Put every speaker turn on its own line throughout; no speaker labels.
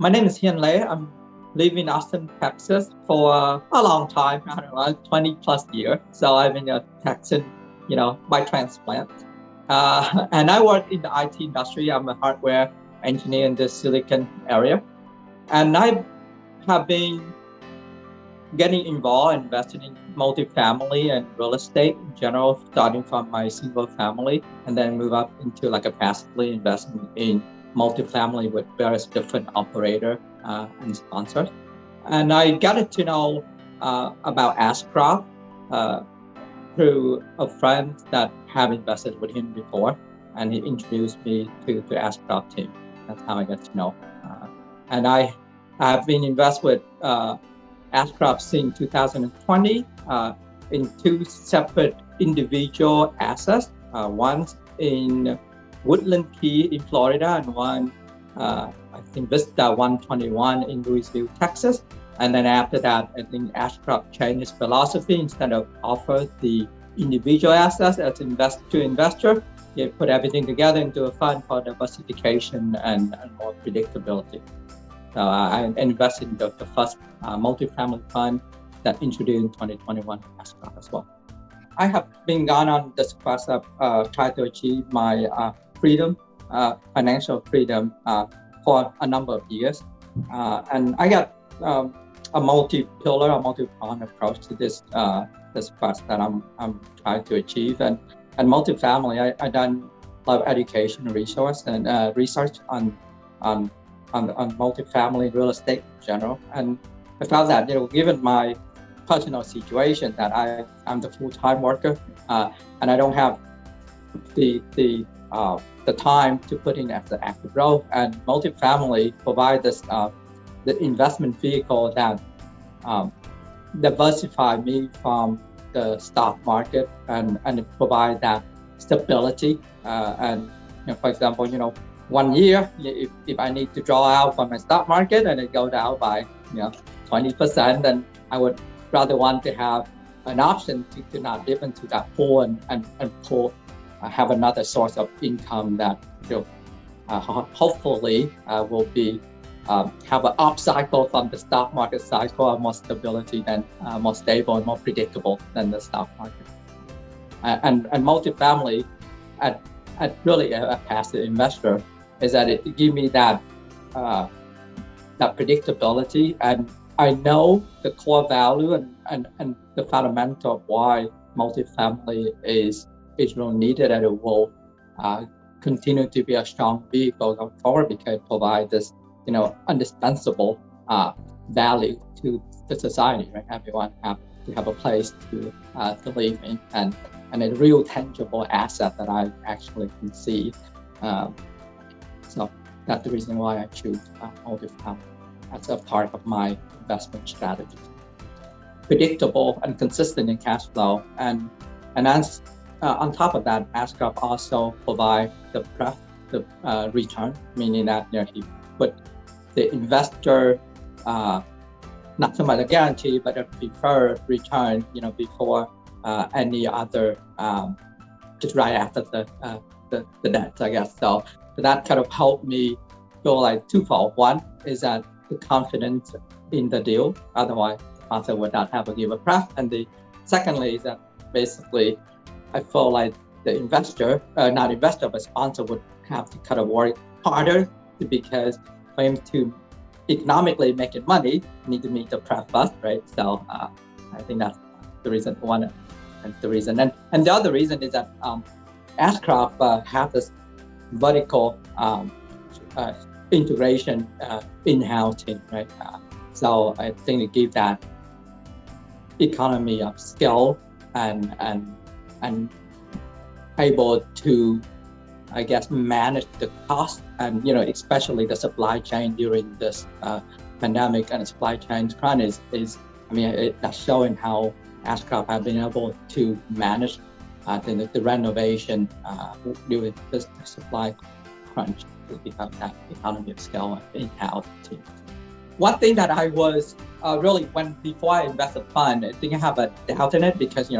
My name is Hien. I'm living in Austin, Texas for a long time. I don't know, 20 plus years. So I've been a Texan, by transplant. And I work in the IT industry. I'm a hardware engineer in the Silicon area. And I have been getting involved, investing in multifamily and real estate in general, starting from my single family, and then move up into like a passively investing in multifamily with various different operators and sponsors. And I got to know about Ashcroft through a friend that have invested with him before, and he introduced me to the Ashcroft team. That's how I got to know. And I have been invested with Ashcroft since 2020 in two separate individual assets. One in Woodland Key in Florida, and one, I think Vista 121 in Louisville, Texas. And then after that, I think Ashcroft changed his philosophy. Instead of offer the individual assets as investor, he put everything together into a fund for diversification and more predictability. So I invested in the first multifamily fund that introduced in 2021 Ashcroft as well. I have been gone on this quest of trying to achieve my freedom, financial freedom for a number of years. And I got a multi-pillar, a multi-pronged approach to this quest that I'm trying to achieve. And multifamily, I done a lot of education resource and research on multifamily real estate in general. And I found that, given my personal situation, that I'm the full-time worker, and I don't have the time to put in as an active role. And multifamily provide this the investment vehicle that diversify me from the stock market and provide that stability. And for example, 1 year, if I need to draw out from my stock market and it go down by 20%, then I would rather want to have an option to not dip into that pool and pull, have another source of income that hopefully will be have an up cycle from the stock market cycle, and more stability than more stable and more predictable than the stock market. And multifamily, at really a passive investor, is that it give me that predictability, and I know the core value and the fundamental of why multifamily is really needed, and it will continue to be a strong vehicle going forward, because it provides this indispensable value to the society, right? Everyone have to have a place to live in, and a real tangible asset that I actually can see. So that's the reason why I choose multifamily as a part of my investment strategy. Predictable and consistent in cash flow, and as on top of that, Ashcroft also provide the return, meaning that he put the investor not so much a guarantee, but a preferred return, before any other, just right after the debt, I guess. So that kind of helped me go like twofold. One is that the confidence in the deal, otherwise the sponsor would not have a give a pref. And the secondly is that basically I feel like the investor, not investor, but sponsor would have to kind of work harder, because for him to economically make it money, need to meet the pref first, right? So I think that's the reason, one and the reason. And the other reason is that Ashcroft have this vertical integration in-house team, right? So I think it gives that economy of scale and able to, I guess, manage the cost, and especially the supply chain during this pandemic and supply chain crunch that's showing how Ashcroft have been able to manage the renovation during this supply crunch, because that economy of scale and in-house team. One thing that I was really, before I invest in fund, I think I have a doubt in it, because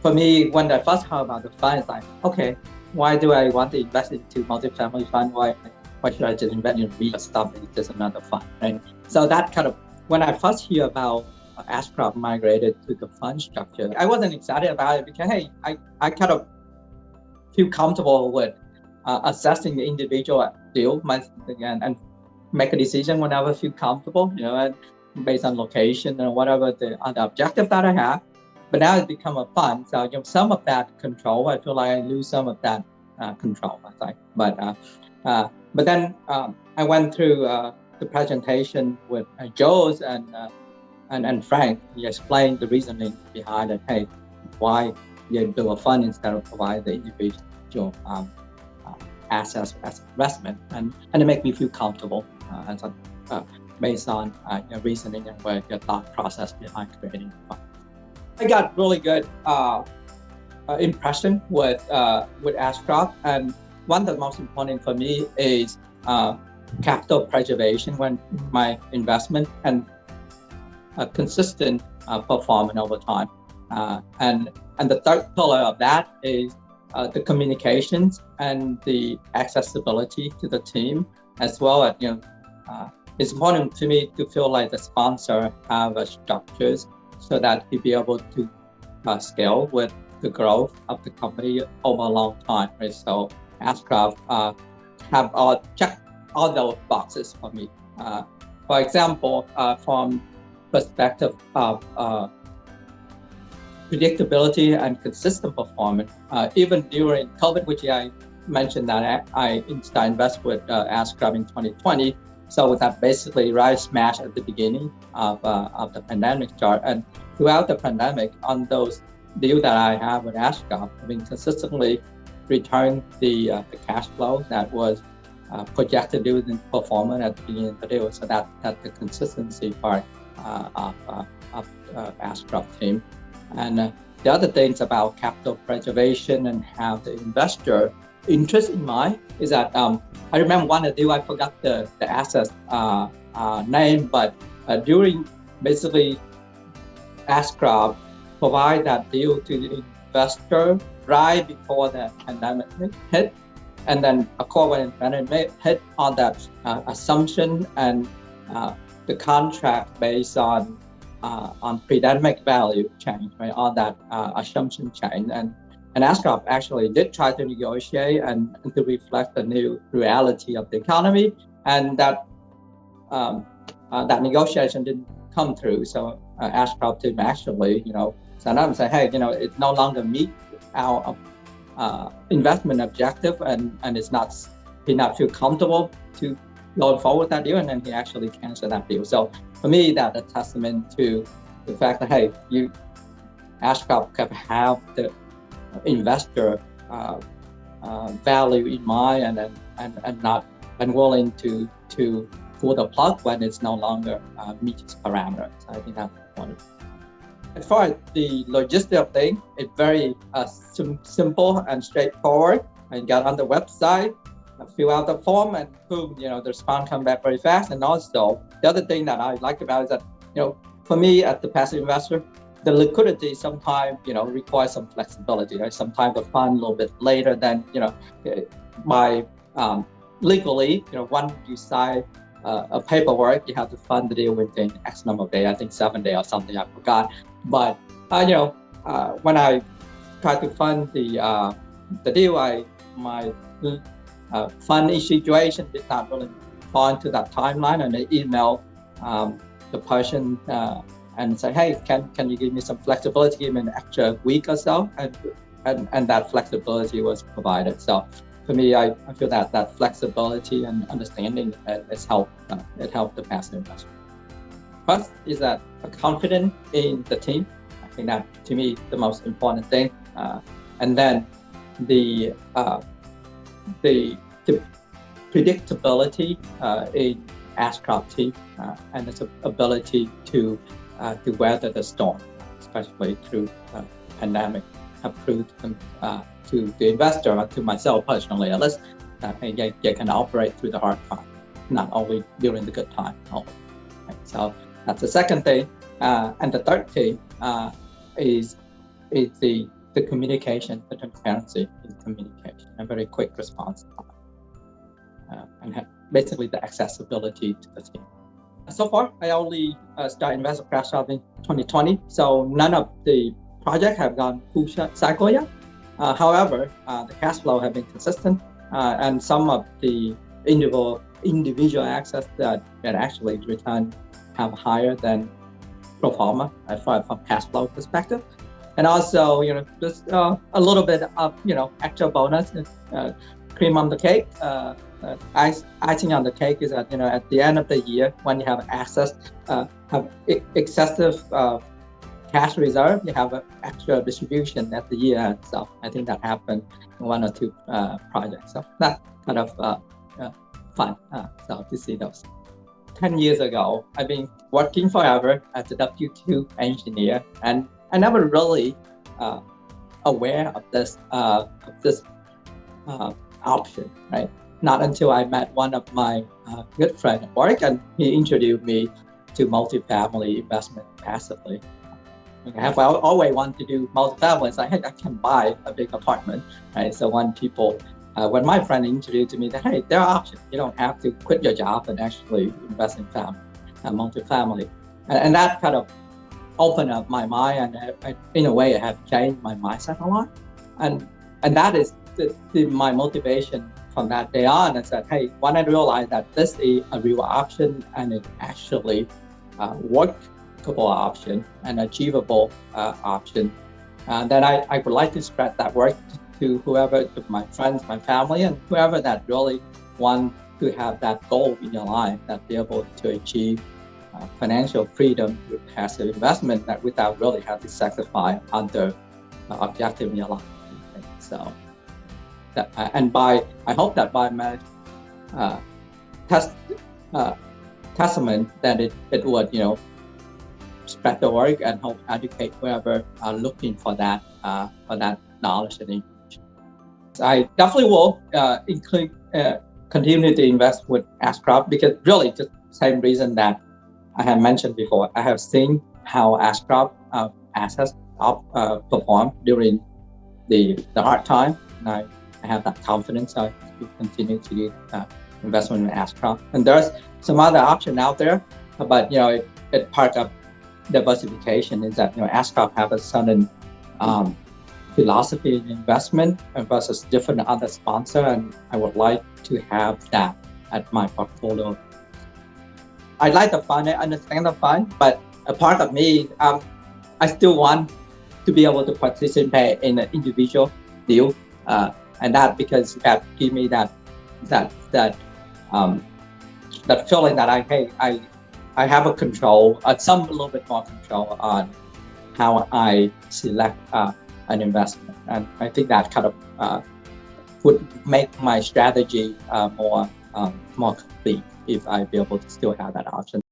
for me, when I first heard about the fund, it's like, okay, why do I want to invest into multifamily fund? Why why should I just invest in real stuff? It's just another fund, right? So that kind of, when I first hear about Ashcraft migrated to the fund structure, I wasn't excited about it because, hey, I kind of feel comfortable with assessing the individual deal and make a decision whenever I feel comfortable, and based on location and whatever the objective that I have. But now it's become a fund, so some of that control, I feel like I lose some of that control. But then I went through the presentation with Joe's and Frank. He explained the reasoning behind it. Hey, why you do a fund instead of provide the individual assets as investment, and it make me feel comfortable based on your reasoning and where your thought process behind creating a fund. I got really good impression with Ashcraft, and one of the most important for me is capital preservation when my investment and a consistent performance over time. And the third pillar of that is the communications and the accessibility to the team, as well as it's important to me to feel like the sponsor have structures so that he be able to scale with the growth of the company over a long time. Right? So Ashcraft have checked all those boxes for me. For example, from perspective of predictability and consistent performance, even during COVID, which I mentioned that I started invest with Ashcraft in 2020. So that basically right smash at the beginning of the pandemic start, and throughout the pandemic, on those deals that I have with Ashcraft, I mean consistently return the cash flow that was projected during performance at the beginning of the deal. So that's the consistency part of Ashcraft team. And the other things about capital preservation and how the investor interest in mind is that I remember one of the deal, I forgot the asset name, but during basically Ashcraft provide that deal to the investor right before the pandemic hit, and then of course when the pandemic hit, on that assumption and the contract based on pre-pandemic value change, right? On that assumption change, and Ashcraft actually did try to negotiate and to reflect the new reality of the economy, and that negotiation didn't come through. So Ashcraft team actually, sometimes say, hey, it no longer meet our investment objective, and it's not, he not feel comfortable to go forward that deal, and then he actually canceled that deal. So for me, that's a testament to the fact that, hey, Ashcraft can have the investor value in mind, and not willing to pull the plug when it's no longer meets its parameters. I think that's important. As far as the logistic thing, it's very simple and straightforward. I got on the website, fill out the form, and boom, the response come back very fast. And also, the other thing that I like about it is that, for me as the passive investor, the liquidity sometimes, requires some flexibility. Right? Sometimes the fund a little bit later than, by legally, once you sign a paperwork, you have to fund the deal within X number of days. I think 7 days or something. I forgot. But when I try to fund the deal, my fund situation did not really fall into that timeline, and I email the person and say, hey, can you give me some flexibility, give me an extra week or so, and that flexibility was provided. So for me, I feel that flexibility and understanding has helped. It helped the passive investor. First is that confidence in the team. I think that to me the most important thing, and then the predictability in Ashcraft team and its ability to weather the storm, especially through pandemic, have proved to the investor, or to myself personally at least, that you can operate through the hard time, not only during the good time. Right? So that's the second thing, and the third thing is the communication, the transparency in communication, and very quick response time. and have basically the accessibility to the team. So far, I only started investment crash out in 2020, so none of the projects have gone full cycle yet. However, the cash flow have been consistent, and some of the individual assets that actually return have higher than pro forma from cash flow perspective. And also, just a little bit of, extra bonus, cream on the cake. Icing on the cake is that, at the end of the year, when you have have excessive cash reserve, you have an extra distribution at the year end. So I think that happened in one or two projects. So that's kind of fun. So to see those. 10 years ago, I've been working forever as a W-2 engineer, and I never really aware of this option, right? Not until I met one of my good friends at work, and he introduced me to multifamily investment passively. I have always wanted to do multifamily. It's like, hey, I can buy a big apartment, right? So when my friend introduced me that, hey, there are options. You don't have to quit your job and actually invest in multifamily. And that kind of opened up my mind, and in a way, it have changed my mindset a lot. And that is my motivation from that day on. Is that, hey, when I realized that this is a real option and it actually workable option and achievable option, then I would like to spread that work to whoever, to my friends, my family, and whoever that really want to have that goal in your life, that be able to achieve financial freedom with passive investment, that without really having to sacrifice other objective in your life. So, I hope that by my testament that it would, spread the work and help educate whoever are looking for that knowledge and information. I definitely will continue to invest with Ashcroft, because really just the same reason that I had mentioned before. I have seen how Ashcroft assets perform during the hard time, and I have that confidence. I will continue to do investment in Ashcroft. And there's some other option out there, but it part of diversification is that Ashcroft have a certain philosophy in investment versus different other sponsor, and I would like to have that at my portfolio. I like the fund, I understand the fund, but a part of me, I still want to be able to participate in an individual deal, and that because that give me that feeling that I have a control, a little bit more control on how I select an investment, and I think that kind of would make my strategy more complete if I be able to still have that option.